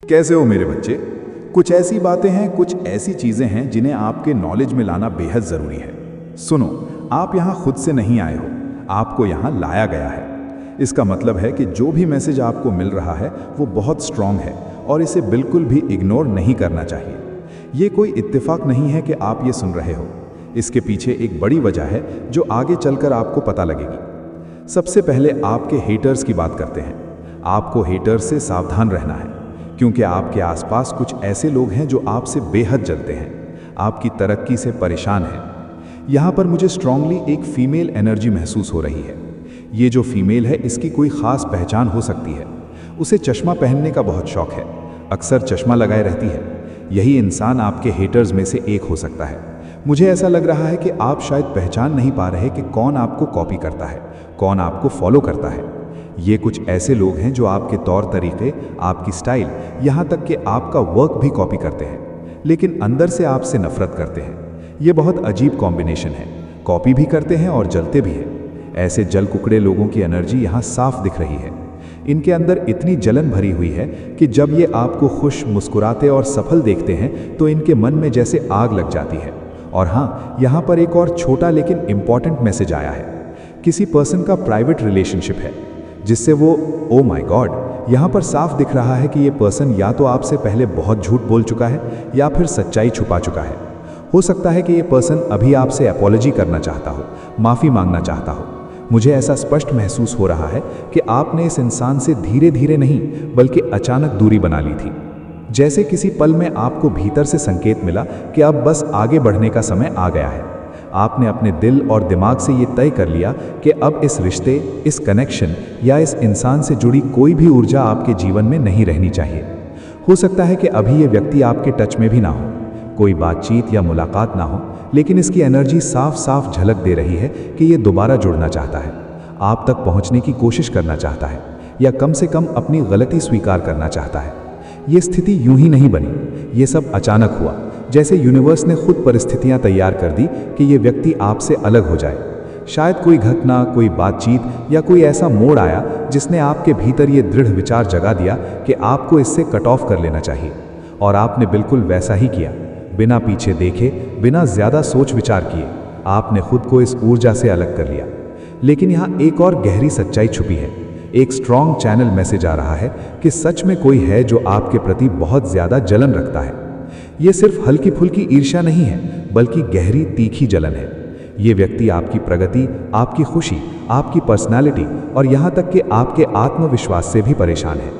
कैसे हो मेरे बच्चे? कुछ ऐसी बातें हैं, कुछ ऐसी चीज़ें हैं जिन्हें आपके नॉलेज में लाना बेहद ज़रूरी है। सुनो, आप यहाँ खुद से नहीं आए हो, आपको यहाँ लाया गया है। इसका मतलब है कि जो भी मैसेज आपको मिल रहा है वो बहुत स्ट्रॉन्ग है और इसे बिल्कुल भी इग्नोर नहीं करना चाहिए। ये कोई इत्तेफाक नहीं है कि आप ये सुन रहे हो। इसके पीछे एक बड़ी वजह है जो आगे चलकर आपको पता लगेगी। सबसे पहले आपके हेटर्स की बात करते हैं। आपको हेटर्स से सावधान रहना है, क्योंकि आपके आसपास कुछ ऐसे लोग हैं जो आपसे बेहद जलते हैं, आपकी तरक्की से परेशान हैं। यहाँ पर मुझे स्ट्रांगली एक फीमेल एनर्जी महसूस हो रही है। ये जो फीमेल है इसकी कोई ख़ास पहचान हो सकती है। उसे चश्मा पहनने का बहुत शौक है, अक्सर चश्मा लगाए रहती है। यही इंसान आपके हेटर्स में से एक हो सकता है। मुझे ऐसा लग रहा है कि आप शायद पहचान नहीं पा रहे कि कौन आपको कॉपी करता है, कौन आपको फॉलो करता है। ये कुछ ऐसे लोग हैं जो आपके तौर तरीके, आपकी स्टाइल, यहाँ तक कि आपका वर्क भी कॉपी करते हैं, लेकिन अंदर से आपसे नफरत करते हैं। ये बहुत अजीब कॉम्बिनेशन है, कॉपी भी करते हैं और जलते भी हैं। ऐसे जल कुकड़े लोगों की एनर्जी यहाँ साफ दिख रही है। इनके अंदर इतनी जलन भरी हुई है कि जब ये आपको खुश, मुस्कुराते और सफल देखते हैं तो इनके मन में जैसे आग लग जाती है। और हाँ, यहाँ पर एक और छोटा लेकिन इम्पॉर्टेंट मैसेज आया है। किसी पर्सन का प्राइवेट रिलेशनशिप है जिससे वो, ओ माय गॉड, यहाँ पर साफ दिख रहा है कि ये पर्सन या तो आपसे पहले बहुत झूठ बोल चुका है या फिर सच्चाई छुपा चुका है। हो सकता है कि ये पर्सन अभी आपसे अपॉलॉजी करना चाहता हो, माफ़ी मांगना चाहता हो। मुझे ऐसा स्पष्ट महसूस हो रहा है कि आपने इस इंसान से धीरे धीरे नहीं बल्कि अचानक दूरी बना ली थी। जैसे किसी पल में आपको भीतर से संकेत मिला कि अब बस आगे बढ़ने का समय आ गया है। आपने अपने दिल और दिमाग से ये तय कर लिया कि अब इस रिश्ते, इस कनेक्शन या इस इंसान से जुड़ी कोई भी ऊर्जा आपके जीवन में नहीं रहनी चाहिए। हो सकता है कि अभी ये व्यक्ति आपके टच में भी ना हो, कोई बातचीत या मुलाकात ना हो, लेकिन इसकी एनर्जी साफ साफ झलक दे रही है कि ये दोबारा जुड़ना चाहता है, आप तक पहुंचने की कोशिश करना चाहता है, या कम से कम अपनी गलती स्वीकार करना चाहता है। ये स्थिति यूं ही नहीं बनी, ये सब अचानक हुआ, जैसे यूनिवर्स ने खुद परिस्थितियां तैयार कर दी कि ये व्यक्ति आपसे अलग हो जाए। शायद कोई घटना, कोई बातचीत या कोई ऐसा मोड़ आया जिसने आपके भीतर ये दृढ़ विचार जगा दिया कि आपको इससे कट ऑफ कर लेना चाहिए। और आपने बिल्कुल वैसा ही किया। बिना पीछे देखे, बिना ज़्यादा सोच विचार किए, आपने खुद को इस ऊर्जा से अलग कर लिया। लेकिन यहाँ एक और गहरी सच्चाई छुपी है। एक स्ट्रॉन्ग चैनल मैसेज आ रहा है कि सच में कोई है जो आपके प्रति बहुत ज़्यादा जलन रखता है। ये सिर्फ हल्की फुल्की ईर्ष्या नहीं है, बल्कि गहरी तीखी जलन है। ये व्यक्ति आपकी प्रगति, आपकी खुशी, आपकी पर्सनालिटी और यहाँ तक कि आपके आत्मविश्वास से भी परेशान है।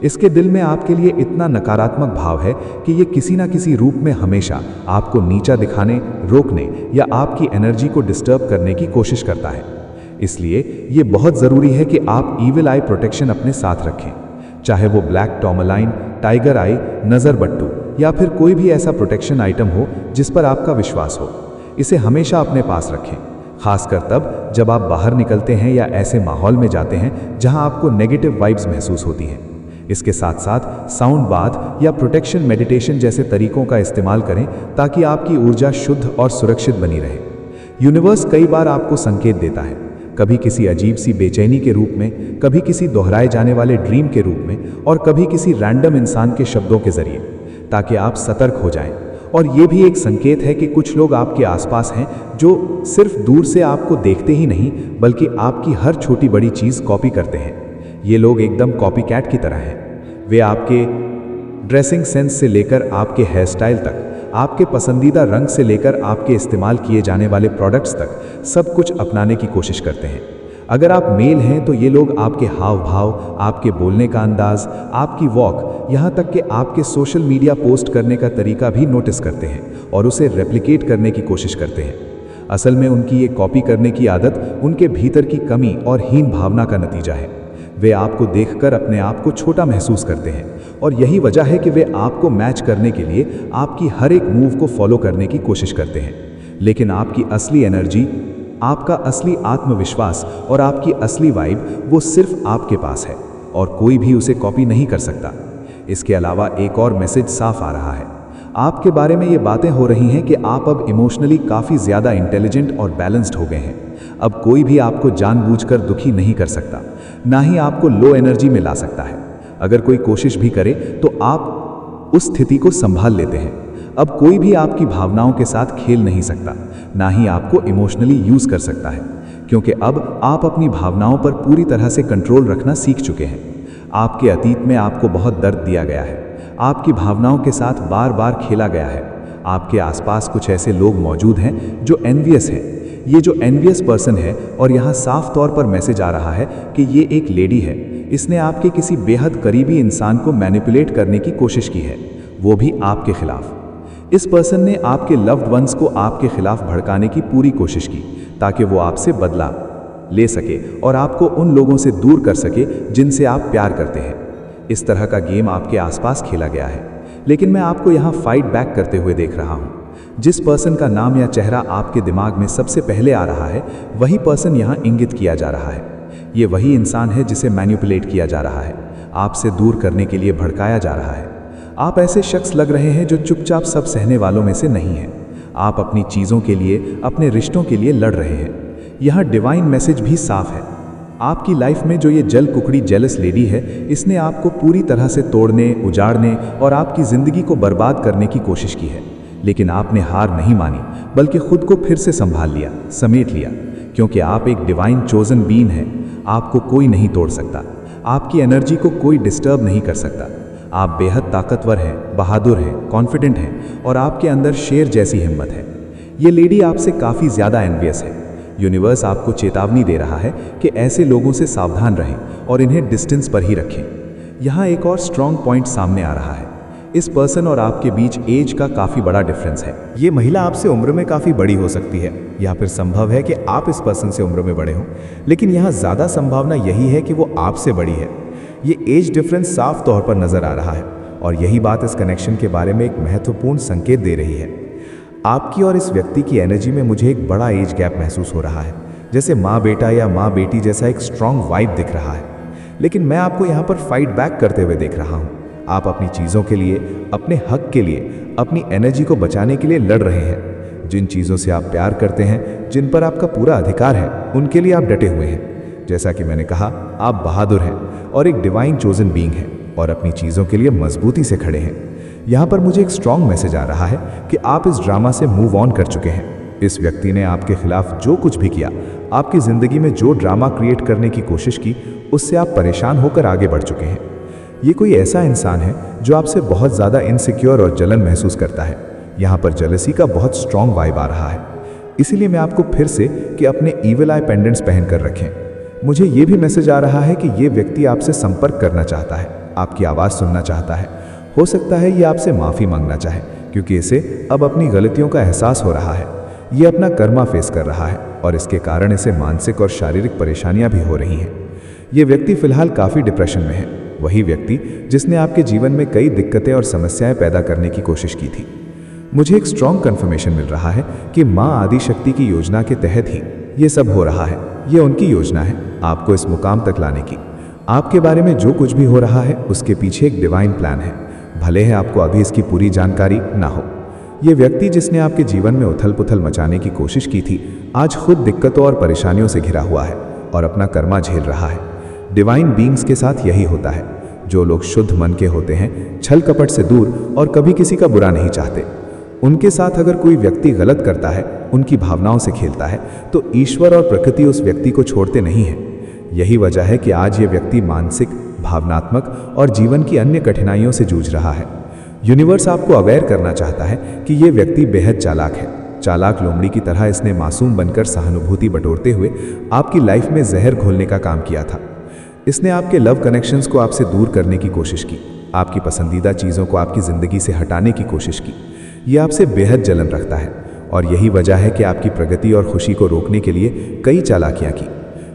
इसके दिल में आपके लिए इतना नकारात्मक भाव है कि ये किसी ना किसी रूप में हमेशा आपको नीचा दिखाने, रोकने या आपकी एनर्जी को डिस्टर्ब करने की कोशिश करता है। इसलिए ये बहुत ज़रूरी है कि आप ईविल आई प्रोटेक्शन अपने साथ रखें, चाहे वो ब्लैक टॉर्मलाइन, टाइगर आई, नज़र बट्टू या फिर कोई भी ऐसा प्रोटेक्शन आइटम हो जिस पर आपका विश्वास हो। इसे हमेशा अपने पास रखें, खासकर तब जब आप बाहर निकलते हैं या ऐसे माहौल में जाते हैं जहां आपको नेगेटिव वाइब्स महसूस होती हैं। इसके साथ साथ साउंड बाथ या प्रोटेक्शन मेडिटेशन जैसे तरीकों का इस्तेमाल करें ताकि आपकी ऊर्जा शुद्ध और सुरक्षित बनी रहे। यूनिवर्स कई बार आपको संकेत देता है, कभी किसी अजीब सी बेचैनी के रूप में, कभी किसी दोहराए जाने वाले ड्रीम के रूप में और कभी किसी रैंडम इंसान के शब्दों के जरिए, ताकि आप सतर्क हो जाएं। और ये भी एक संकेत है कि कुछ लोग आपके आसपास हैं जो सिर्फ दूर से आपको देखते ही नहीं बल्कि आपकी हर छोटी बड़ी चीज़ कॉपी करते हैं। ये लोग एकदम कॉपीकैट की तरह हैं। वे आपके ड्रेसिंग सेंस से लेकर आपके हेयर स्टाइल तक, आपके पसंदीदा रंग से लेकर आपके इस्तेमाल किए जाने वाले प्रोडक्ट्स तक सब कुछ अपनाने की कोशिश करते हैं। अगर आप मेल हैं तो ये लोग आपके हाव भाव, आपके बोलने का अंदाज, आपकी वॉक, यहाँ तक कि आपके सोशल मीडिया पोस्ट करने का तरीका भी नोटिस करते हैं और उसे रेप्लिकेट करने की कोशिश करते हैं। असल में उनकी ये कॉपी करने की आदत उनके भीतर की कमी और हीन भावना का नतीजा है। वे आपको देखकर अपने आप को छोटा महसूस करते हैं और यही वजह है कि वे आपको मैच करने के लिए आपकी हर एक मूव को फॉलो करने की कोशिश करते हैं। लेकिन आपकी असली एनर्जी, आपका असली आत्मविश्वास और आपकी असली वाइब वो सिर्फ आपके पास है और कोई भी उसे कॉपी नहीं कर सकता। इसके अलावा एक और मैसेज साफ आ रहा है। आपके बारे में ये बातें हो रही हैं कि आप अब इमोशनली काफ़ी ज़्यादा इंटेलिजेंट और बैलेंस्ड हो गए हैं। अब कोई भी आपको जानबूझकर दुखी नहीं कर सकता, ना ही आपको लो एनर्जी में ला सकता है। अगर कोई कोशिश भी करे तो आप उस स्थिति को संभाल लेते हैं। अब कोई भी आपकी भावनाओं के साथ खेल नहीं सकता, ना ही आपको इमोशनली यूज कर सकता है, क्योंकि अब आप अपनी भावनाओं पर पूरी तरह से कंट्रोल रखना सीख चुके हैं। आपके अतीत में आपको बहुत दर्द दिया गया है, आपकी भावनाओं के साथ बार बार खेला गया है। आपके आसपास कुछ ऐसे लोग मौजूद हैं जो एनवियस हैं। ये जो एनवियस पर्सन है, और यहाँ साफ तौर पर मैसेज आ रहा है कि ये एक लेडी है, इसने आपके किसी बेहद करीबी इंसान को मैनिपुलेट करने की कोशिश की है, वो भी आपके खिलाफ। इस पर्सन ने आपके लव्ड वंस को आपके खिलाफ भड़काने की पूरी कोशिश की, ताकि वो आपसे बदला ले सके और आपको उन लोगों से दूर कर सके जिनसे आप प्यार करते हैं। इस तरह का गेम आपके आसपास खेला गया है, लेकिन मैं आपको यहाँ फाइट बैक करते हुए देख रहा हूँ। जिस पर्सन का नाम या चेहरा आपके दिमाग में सबसे पहले आ रहा है, वही पर्सन यहाँ इंगित किया जा रहा है। ये वही इंसान है जिसे मैनिपुलेट किया जा रहा है, आपसे दूर करने के लिए भड़काया जा रहा है। आप ऐसे शख्स लग रहे हैं जो चुपचाप सब सहने वालों में से नहीं हैं। आप अपनी चीज़ों के लिए, अपने रिश्तों के लिए लड़ रहे हैं। यहाँ डिवाइन मैसेज भी साफ है। आपकी लाइफ में जो ये जल कुकड़ी जेलस लेडी है, इसने आपको पूरी तरह से तोड़ने, उजाड़ने और आपकी ज़िंदगी को बर्बाद करने की कोशिश की है। लेकिन आपने हार नहीं मानी, बल्कि खुद को फिर से संभाल लिया, समेट लिया, क्योंकि आप एक डिवाइन चोजन बीइंग हैं। आपको कोई नहीं तोड़ सकता, आपकी एनर्जी को कोई डिस्टर्ब नहीं कर सकता। आप बेहद ताकतवर हैं, बहादुर हैं, कॉन्फिडेंट हैं और आपके अंदर शेर जैसी हिम्मत है। ये लेडी आपसे काफ़ी ज़्यादा एनवियस है। यूनिवर्स आपको चेतावनी दे रहा है कि ऐसे लोगों से सावधान रहें और इन्हें डिस्टेंस पर ही रखें। यहाँ एक और स्ट्रॉन्ग पॉइंट सामने आ रहा है। इस पर्सन और आपके बीच एज का काफ़ी बड़ा डिफरेंस है। ये महिला आपसे उम्र में काफ़ी बड़ी हो सकती है, या फिर संभव है कि आप इस पर्सन से उम्र में बड़े हों, लेकिन यहाँ ज़्यादा संभावना यही है कि वो आपसे बड़ी है। ये एज डिफरेंस साफ तौर पर नज़र आ रहा है, और यही बात इस कनेक्शन के बारे में एक महत्वपूर्ण संकेत दे रही है। आपकी और इस व्यक्ति की एनर्जी में मुझे एक बड़ा एज गैप महसूस हो रहा है, जैसे माँ बेटा या माँ बेटी जैसा एक स्ट्रॉन्ग वाइब दिख रहा है। लेकिन मैं आपको यहाँ पर फाइट बैक करते हुए देख रहा हूँ। आप अपनी चीज़ों के लिए, अपने हक के लिए, अपनी एनर्जी को बचाने के लिए लड़ रहे हैं। जिन चीज़ों से आप प्यार करते हैं, जिन पर आपका पूरा अधिकार है, उनके लिए आप डटे हुए हैं। जैसा कि मैंने कहा, आप बहादुर हैं और एक डिवाइन चोजन बीइंग हैं और अपनी चीज़ों के लिए मजबूती से खड़े हैं। यहाँ पर मुझे एक स्ट्रॉन्ग मैसेज आ रहा है कि आप इस ड्रामा से मूव ऑन कर चुके हैं। इस व्यक्ति ने आपके खिलाफ जो कुछ भी किया, आपकी ज़िंदगी में जो ड्रामा क्रिएट करने की कोशिश की, उससे आप परेशान होकर आगे बढ़ चुके हैं। ये कोई ऐसा इंसान है जो आपसे बहुत ज़्यादा इनसिक्योर और जलन महसूस करता है। यहाँ पर जेलसी का बहुत स्ट्रॉन्ग वाइब आ रहा है। इसीलिए मैं आपको फिर से कि अपने ईविल आई पेंडेंट्स पहन कर रखें। मुझे ये भी मैसेज आ रहा है कि ये व्यक्ति आपसे संपर्क करना चाहता है, आपकी आवाज़ सुनना चाहता है। हो सकता है ये आपसे माफ़ी मांगना चाहे, क्योंकि इसे अब अपनी गलतियों का एहसास हो रहा है। ये अपना कर्मा फेस कर रहा है और इसके कारण इसे मानसिक और शारीरिक परेशानियां भी हो रही हैं। ये व्यक्ति फिलहाल काफ़ी डिप्रेशन में है, वही व्यक्ति जिसने आपके जीवन में कई दिक्कतें और समस्याएं पैदा करने की कोशिश की थी। मुझे एक स्ट्रॉन्ग कन्फर्मेशन मिल रहा है कि माँ आदिशक्ति की योजना के तहत ही ये सब हो रहा है। ये उनकी योजना है आपको इस मुकाम तक लाने की। आपके बारे में जो कुछ भी हो रहा है, उसके पीछे एक डिवाइन प्लान है, भले है आपको अभी इसकी पूरी जानकारी ना हो। ये व्यक्ति जिसने आपके जीवन में उथल पुथल मचाने की कोशिश की थी, आज खुद दिक्कतों और परेशानियों से घिरा हुआ है और अपना कर्मा झेल रहा है। डिवाइन बीइंग्स के साथ यही होता है। जो लोग शुद्ध मन के होते हैं, छल कपट से दूर और कभी किसी का बुरा नहीं चाहते, उनके साथ अगर कोई व्यक्ति गलत करता है, उनकी भावनाओं से खेलता है, तो ईश्वर और प्रकृति उस व्यक्ति को छोड़ते नहीं हैं। यही वजह है कि आज ये व्यक्ति मानसिक, भावनात्मक और जीवन की अन्य कठिनाइयों से जूझ रहा है। यूनिवर्स आपको अवेयर करना चाहता है कि ये व्यक्ति बेहद चालाक है। चालाक लोमड़ी की तरह इसने मासूम बनकर सहानुभूति बटोरते हुए आपकी लाइफ में जहर घोलने का काम किया था। इसने आपके लव कनेक्शंस को आपसे दूर करने की कोशिश की, आपकी पसंदीदा चीज़ों को आपकी ज़िंदगी से हटाने की कोशिश की। ये आपसे बेहद जलन रखता है और यही वजह है कि आपकी प्रगति और खुशी को रोकने के लिए कई चालाकियाँ की।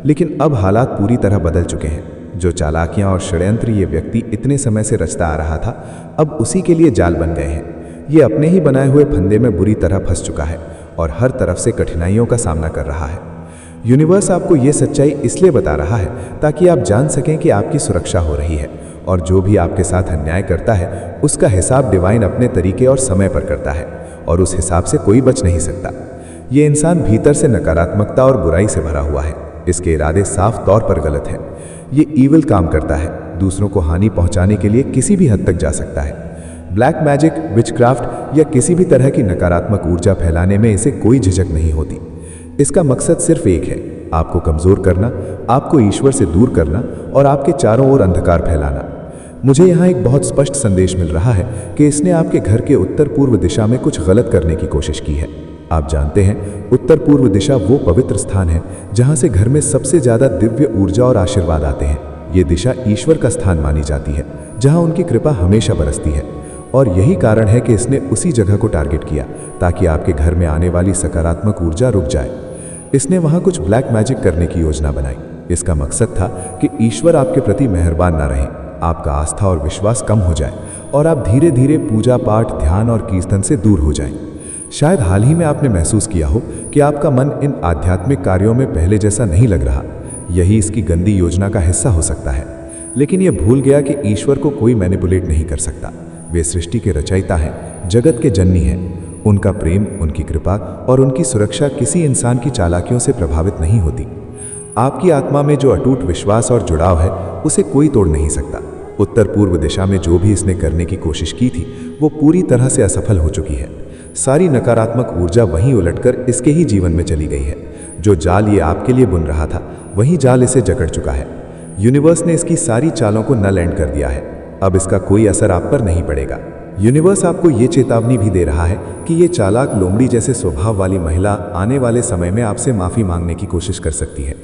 लेकिन अब हालात पूरी तरह बदल चुके हैं। जो चालाकियाँ और षड्यंत्र ये व्यक्ति इतने समय से रचता आ रहा था, अब उसी के लिए जाल बन गए हैं। ये अपने ही बनाए हुए फंदे में बुरी तरह फंस चुका है और हर तरफ से कठिनाइयों का सामना कर रहा है। यूनिवर्स आपको ये सच्चाई इसलिए बता रहा है ताकि आप जान सकें कि आपकी सुरक्षा हो रही है और जो भी आपके साथ अन्याय करता है, उसका हिसाब डिवाइन अपने तरीके और समय पर करता है और उस हिसाब से कोई बच नहीं सकता। ये इंसान भीतर से नकारात्मकता और बुराई से भरा हुआ है। इसके इरादे साफ तौर पर गलत हैं। ये ईविल काम करता है, दूसरों को हानि पहुंचाने के लिए किसी भी हद तक जा सकता है। ब्लैक मैजिक, विचक्राफ्ट या किसी भी तरह की नकारात्मक ऊर्जा फैलाने में इसे कोई झिझक नहीं होती। इसका मकसद सिर्फ एक है, आपको कमज़ोर करना, आपको ईश्वर से दूर करना और आपके चारों ओर अंधकार फैलाना। मुझे यहाँ एक बहुत स्पष्ट संदेश मिल रहा है कि इसने आपके घर के उत्तर पूर्व दिशा में कुछ गलत करने की कोशिश की है। आप जानते हैं, उत्तर पूर्व दिशा वो पवित्र स्थान है जहाँ से घर में सबसे ज़्यादा दिव्य ऊर्जा और आशीर्वाद आते हैं। ये दिशा ईश्वर का स्थान मानी जाती है, जहाँ उनकी कृपा हमेशा बरसती है। और यही कारण है कि इसने उसी जगह को टारगेट किया ताकि आपके घर में आने वाली सकारात्मक ऊर्जा रुक जाए। इसने वहाँ कुछ ब्लैक मैजिक करने की योजना बनाई। इसका मकसद था कि ईश्वर आपके प्रति मेहरबान ना रहे, आपका आस्था और विश्वास कम हो जाए और आप धीरे धीरे पूजा पाठ, ध्यान और कीर्तन से दूर हो जाएं। शायद हाल ही में आपने महसूस किया हो कि आपका मन इन आध्यात्मिक कार्यों में पहले जैसा नहीं लग रहा। यही इसकी गंदी योजना का हिस्सा हो सकता है। लेकिन यह भूल गया कि ईश्वर को कोई मैनिपुलेट नहीं कर सकता। वे सृष्टि के रचयिता हैं, जगत के जननी हैं। उनका प्रेम, उनकी कृपा और उनकी सुरक्षा किसी इंसान की चालाकियों से प्रभावित नहीं होती। आपकी आत्मा में जो अटूट विश्वास और जुड़ाव है, उसे कोई तोड़ नहीं सकता। उत्तर पूर्व दिशा में जो भी इसने करने की कोशिश की थी, वो पूरी तरह से असफल हो चुकी है। सारी नकारात्मक ऊर्जा वहीं उलटकर इसके ही जीवन में चली गई है। जो जाल ये आपके लिए बुन रहा था, वही जाल इसे जकड़ चुका है। यूनिवर्स ने इसकी सारी चालों को नल एंड कर दिया है। अब इसका कोई असर आप पर नहीं पड़ेगा। यूनिवर्स आपको ये चेतावनी भी दे रहा है कि ये चालाक लोमड़ी जैसे स्वभाव वाली महिला आने वाले समय में आपसे माफ़ी मांगने की कोशिश कर सकती है।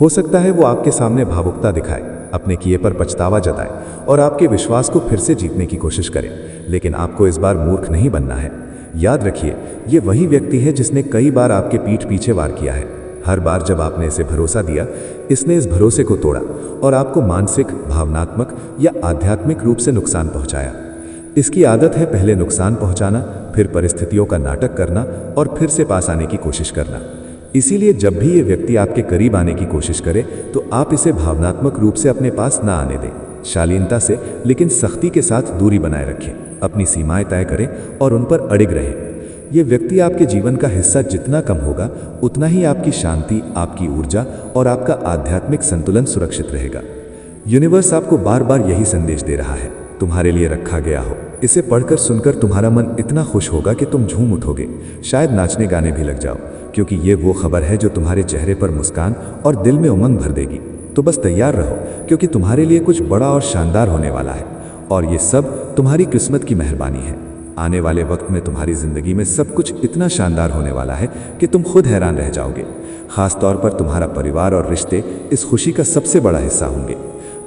हो सकता है वो आपके सामने भावुकता दिखाए, अपने किए पर पछतावा जताए और आपके विश्वास को फिर से जीतने की कोशिश करे। लेकिन आपको इस बार मूर्ख नहीं बनना है। याद रखिए, ये वही व्यक्ति है जिसने कई बार आपके पीठ पीछे वार किया है। हर बार जब आपने इसे भरोसा दिया, इसने इस भरोसे को तोड़ा और आपको मानसिक, भावनात्मक या आध्यात्मिक रूप से नुकसान पहुंचाया। इसकी आदत है पहले नुकसान पहुंचाना, फिर परिस्थितियों का नाटक करना और फिर से पास आने की कोशिश करना। इसीलिए जब भी ये व्यक्ति आपके करीब आने की कोशिश करे, तो आप इसे भावनात्मक रूप से अपने पास ना आने दें। शालीनता से लेकिन सख्ती के साथ दूरी बनाए रखें, अपनी सीमाएं तय करें और उन पर अड़िग रहें। ये व्यक्ति आपके जीवन का हिस्सा जितना कम होगा, उतना ही आपकी शांति, आपकी ऊर्जा और आपका आध्यात्मिक संतुलन सुरक्षित रहेगा। यूनिवर्स आपको बार बार यही संदेश दे रहा है, तुम्हारे लिए रखा गया हो। इसे पढ़कर सुनकर तुम्हारा मन इतना खुश होगा कि तुम झूम उठोगे, शायद नाचने गाने भी लग जाओ, क्योंकि ये वो खबर है जो तुम्हारे चेहरे पर मुस्कान और दिल में उमंग भर देगी। तो बस तैयार रहो, क्योंकि तुम्हारे लिए कुछ बड़ा और शानदार होने वाला है। और ये सब तुम्हारी किस्मत की मेहरबानी है। आने वाले वक्त में तुम्हारी जिंदगी में सब कुछ इतना शानदार होने वाला है कि तुम खुद हैरान रह जाओगे। खास तौर पर तुम्हारा परिवार और रिश्ते इस खुशी का सबसे बड़ा हिस्सा होंगे।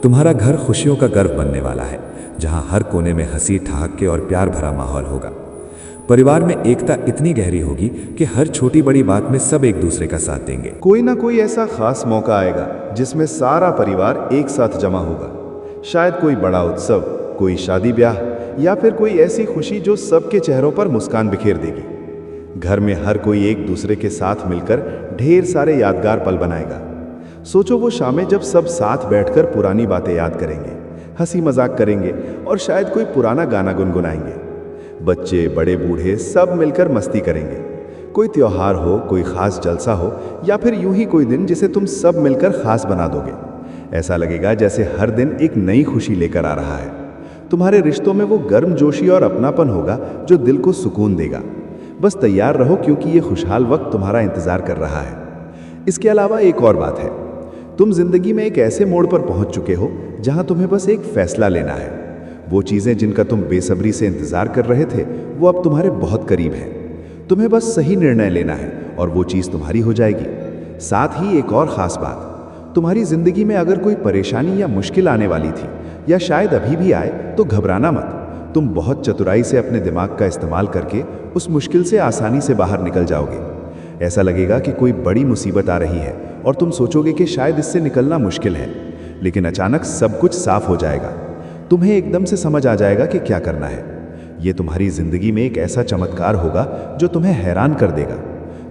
तुम्हारा घर खुशियों का गर्व बनने वाला है, जहां हर कोने में हंसी, ठहाके और प्यार भरा माहौल होगा। परिवार में एकता इतनी गहरी होगी कि हर छोटी बड़ी बात में सब एक दूसरे का साथ देंगे। कोई ना कोई ऐसा खास मौका आएगा जिसमें सारा परिवार एक साथ जमा होगा। शायद कोई बड़ा उत्सव, कोई शादी ब्याह या फिर कोई ऐसी खुशी जो सबके चेहरों पर मुस्कान बिखेर देगी। घर में हर कोई एक दूसरे के साथ मिलकर ढेर सारे यादगार पल बनाएगा। सोचो वो शामें जब सब साथ बैठकर पुरानी बातें याद करेंगे, हंसी मजाक करेंगे और शायद कोई पुराना गाना गुनगुनाएंगे। बच्चे, बड़े, बूढ़े सब मिलकर मस्ती करेंगे। कोई त्योहार हो, कोई खास जलसा हो या फिर यूं ही कोई दिन जिसे तुम सब मिलकर खास बना दोगे। ऐसा लगेगा जैसे हर दिन एक नई खुशी लेकर आ रहा है। तुम्हारे रिश्तों में वो गर्मजोशी और अपनापन होगा जो दिल को सुकून देगा। बस तैयार रहो, क्योंकि ये खुशहाल वक्त तुम्हारा इंतजार कर रहा है। इसके अलावा एक और बात है, तुम जिंदगी में एक ऐसे मोड़ पर पहुंच चुके हो जहां तुम्हें बस एक फैसला लेना है। वो चीजें जिनका तुम बेसब्री से इंतजार कर रहे थे, वो अब तुम्हारे बहुत करीब हैं। तुम्हें बस सही निर्णय लेना है और वो चीज तुम्हारी हो जाएगी। साथ ही एक और खास बात, तुम्हारी जिंदगी में अगर कोई परेशानी या मुश्किल आने वाली थी या शायद अभी भी आए, तो घबराना मत। तुम बहुत चतुराई से अपने दिमाग का इस्तेमाल करके उस मुश्किल से आसानी से बाहर निकल जाओगे। ऐसा लगेगा कि कोई बड़ी मुसीबत आ रही है और तुम सोचोगे कि शायद इससे निकलना मुश्किल है, लेकिन अचानक सब कुछ साफ हो जाएगा। तुम्हें एकदम से समझ आ जाएगा कि क्या करना है। ये तुम्हारी जिंदगी में एक ऐसा चमत्कार होगा जो तुम्हें हैरान कर देगा।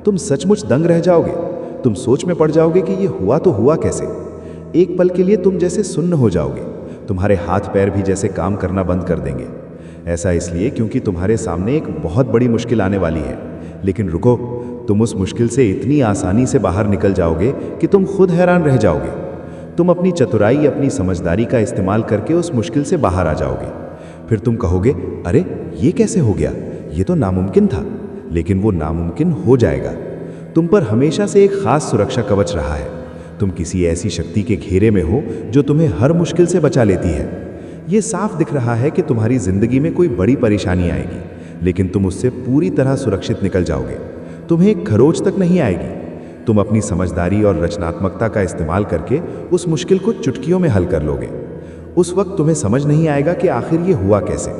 तुम सचमुच दंग रह जाओगे। तुम सोच में पड़ जाओगे कि ये हुआ तो हुआ कैसे। एक पल के लिए तुम जैसे सुन्न हो जाओगे। तुम्हारे हाथ पैर भी जैसे काम करना बंद कर देंगे। ऐसा इसलिए क्योंकि तुम्हारे सामने एक बहुत बड़ी मुश्किल आने वाली है। लेकिन रुको, तुम उस मुश्किल से इतनी आसानी से बाहर निकल जाओगे कि तुम खुद हैरान रह जाओगे। तुम अपनी चतुराई, अपनी समझदारी का इस्तेमाल करके उस मुश्किल से बाहर आ जाओगे। फिर तुम कहोगे, अरे ये कैसे हो गया, ये तो नामुमकिन था। लेकिन वो नामुमकिन हो जाएगा। तुम पर हमेशा से एक खास सुरक्षा कवच रहा है। तुम किसी ऐसी शक्ति के घेरे में हो जो तुम्हें हर मुश्किल से बचा लेती है। ये साफ दिख रहा है कि तुम्हारी जिंदगी में कोई बड़ी परेशानी आएगी, लेकिन तुम उससे पूरी तरह सुरक्षित निकल जाओगे। तुम्हें एक खरोच तक नहीं आएगी। तुम अपनी समझदारी और रचनात्मकता का इस्तेमाल करके उस मुश्किल को चुटकियों में हल कर लोगे। उस वक्त तुम्हें समझ नहीं आएगा कि आखिर ये हुआ कैसे,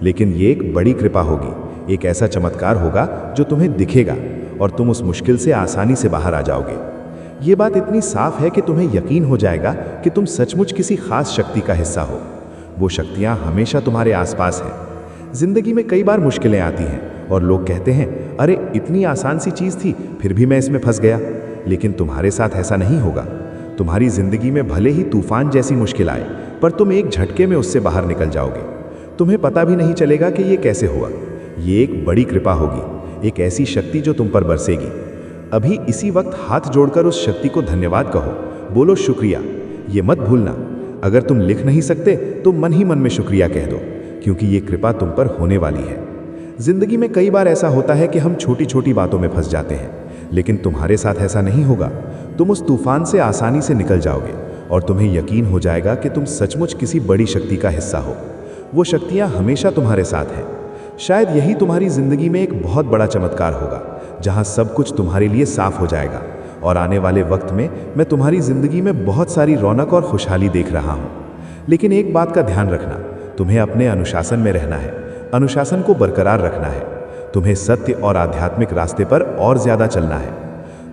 लेकिन ये एक बड़ी कृपा होगी, एक ऐसा चमत्कार होगा जो तुम्हें दिखेगा और तुम उस मुश्किल से आसानी से बाहर आ जाओगे। ये बात इतनी साफ है कि तुम्हें यकीन हो जाएगा कि तुम सचमुच किसी खास शक्ति का हिस्सा हो। वो शक्तियाँ हमेशा तुम्हारे आसपास हैं। जिंदगी में कई बार मुश्किलें आती हैं और लोग कहते हैं, अरे इतनी आसान सी चीज़ थी, फिर भी मैं इसमें फंस गया। लेकिन तुम्हारे साथ ऐसा नहीं होगा। तुम्हारी जिंदगी में भले ही तूफान जैसी मुश्किल आए, पर तुम एक झटके में उससे बाहर निकल जाओगे। तुम्हें पता भी नहीं चलेगा कि ये कैसे हुआ। ये एक बड़ी कृपा होगी, एक ऐसी शक्ति जो तुम पर बरसेगी। अभी इसी वक्त हाथ जोड़कर उस शक्ति को धन्यवाद कहो, बोलो शुक्रिया। ये मत भूलना, अगर तुम लिख नहीं सकते तो मन ही मन में शुक्रिया कह दो, क्योंकि ये कृपा तुम पर होने वाली है। जिंदगी में कई बार ऐसा होता है कि हम छोटी छोटी बातों में फंस जाते हैं, लेकिन तुम्हारे साथ ऐसा नहीं होगा। तुम उस तूफान से आसानी से निकल जाओगे और तुम्हें यकीन हो जाएगा कि तुम सचमुच किसी बड़ी शक्ति का हिस्सा हो। वो शक्तियाँ हमेशा तुम्हारे साथ हैं। शायद यही तुम्हारी जिंदगी में एक बहुत बड़ा चमत्कार होगा, जहाँ सब कुछ तुम्हारे लिए साफ हो जाएगा और आने वाले वक्त में मैं तुम्हारी जिंदगी में बहुत सारी रौनक और खुशहाली देख रहा हूँ। लेकिन एक बात का ध्यान रखना, तुम्हें अपने अनुशासन में रहना है, अनुशासन को बरकरार रखना है। तुम्हें सत्य और आध्यात्मिक रास्ते पर और ज्यादा चलना है।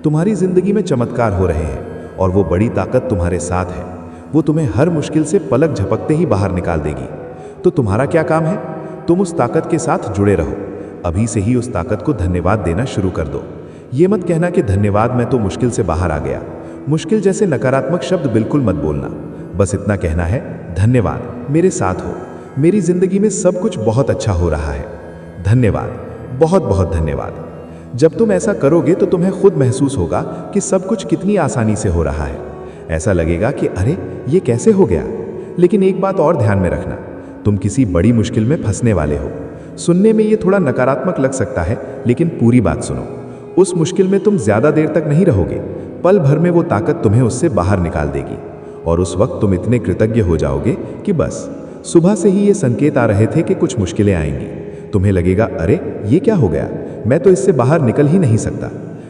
तुम्हारी जिंदगी में चमत्कार हो रहे हैं और वो बड़ी ताकत तुम्हारे साथ है। वो तुम्हें हर मुश्किल से पलक झपकते ही बाहर निकाल देगी। तो तुम्हारा क्या काम है? तुम उस ताकत के साथ जुड़े रहो। अभी से ही उस ताकत को धन्यवाद देना शुरू कर दो। ये मत कहना कि धन्यवाद, मैं तो मुश्किल से बाहर आ गया। मुश्किल जैसे नकारात्मक शब्द बिल्कुल मत बोलना। बस इतना कहना है, धन्यवाद, मेरे साथ हो, मेरी जिंदगी में सब कुछ बहुत अच्छा हो रहा है। धन्यवाद, बहुत बहुत धन्यवाद। जब तुम ऐसा करोगे तो तुम्हें खुद महसूस होगा कि सब कुछ कितनी आसानी से हो रहा है। ऐसा लगेगा कि अरे ये कैसे हो गया। लेकिन एक बात और ध्यान में रखना, तुम किसी बड़ी मुश्किल में फंसने वाले हो। सुनने में ये थोड़ा नकारात्मक लग सकता है, लेकिन पूरी बात सुनो। उस मुश्किल में तुम ज्यादा देर तक नहीं रहोगे। पल भर में वो ताकत तुम्हें उससे बाहर निकाल देगी और उस वक्त तुम इतने कृतज्ञ हो जाओगे कि बस सुबह से ही ये संकेत आ रहे थे कि कुछ मुश्किलें आएंगी। तुम्हें लगेगा, अरे ये क्या हो गया, मैं तो इससे बाहर निकल ही नहीं सकता।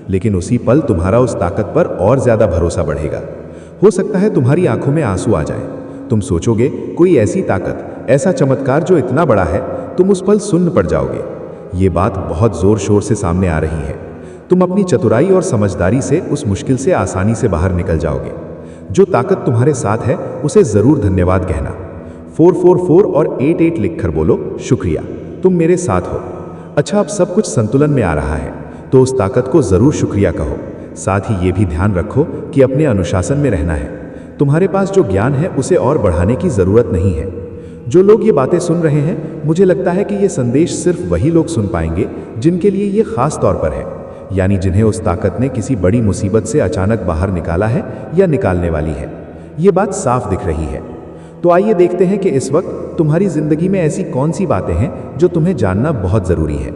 लेकिन उसी पल तुम्हारा उस ताकत पर और ज्यादा भरोसा बढ़ेगा। हो सकता है तुम्हारी आंखों में आंसू आ जाए। तुम सोचोगे कोई ऐसी ताकत, ऐसा चमत्कार जो इतना बड़ा है। तुम उस पल सुन्न पड़ जाओगे। ये बात बहुत जोर शोर से सामने आ रही है। तुम अपनी चतुराई और समझदारी से उस मुश्किल से आसानी से बाहर निकल जाओगे। जो ताकत तुम्हारे साथ है उसे जरूर धन्यवाद कहना। 444 और 88 लिखकर बोलो, शुक्रिया, तुम मेरे साथ हो। अच्छा, अब सब कुछ संतुलन में आ रहा है तो उस ताकत को जरूर शुक्रिया कहो। साथ ही ये भी ध्यान रखो कि अपने अनुशासन में रहना है। तुम्हारे पास जो ज्ञान है उसे और बढ़ाने की जरूरत नहीं है। जो लोग ये बातें सुन रहे हैं, मुझे लगता है कि ये संदेश सिर्फ वही लोग सुन पाएंगे जिनके लिए ये खास तौर पर है, यानी जिन्हें उस ताकत ने किसी बड़ी मुसीबत से अचानक बाहर निकाला है या निकालने वाली है। ये बात साफ दिख रही है। तो आइए देखते हैं कि इस वक्त तुम्हारी जिंदगी में ऐसी कौन सी बातें हैं जो तुम्हें जानना बहुत जरूरी है।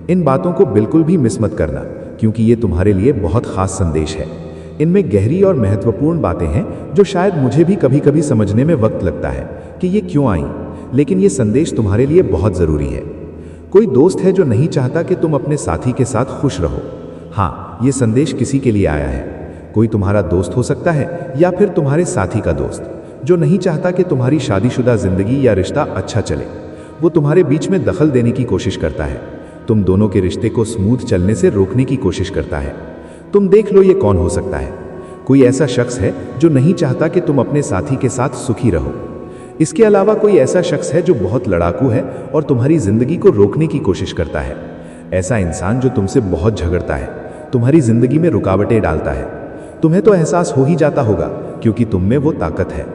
इन बातों को बिल्कुल भी मिस मत करना, क्योंकि ये तुम्हारे लिए बहुत खास संदेश है। इनमें गहरी और महत्वपूर्ण बातें हैं जो शायद मुझे भी कभी कभी समझने में वक्त लगता है कि ये क्यों आई, लेकिन ये संदेश तुम्हारे लिए बहुत जरूरी है। कोई दोस्त है जो नहीं चाहता कि तुम अपने साथी के साथ खुश रहो। हाँ, ये संदेश किसी के लिए आया है। कोई तुम्हारा दोस्त हो सकता है या फिर तुम्हारे साथी का दोस्त, जो नहीं चाहता कि तुम्हारी शादीशुदा जिंदगी या रिश्ता अच्छा चले। वो तुम्हारे बीच में दखल देने की कोशिश करता है, तुम दोनों के रिश्ते को स्मूथ चलने से रोकने की कोशिश करता है। तुम देख लो ये कौन हो सकता है। कोई ऐसा शख्स है जो नहीं चाहता कि तुम अपने साथी के साथ सुखी रहो। इसके अलावा कोई ऐसा शख्स है जो बहुत लड़ाकू है और तुम्हारी जिंदगी को रोकने की कोशिश करता है। ऐसा इंसान जो तुमसे बहुत झगड़ता है, तुम्हारी जिंदगी में रुकावटें डालता है। तुम्हें तो एहसास हो ही जाता होगा, क्योंकि तुम में वो ताकत है।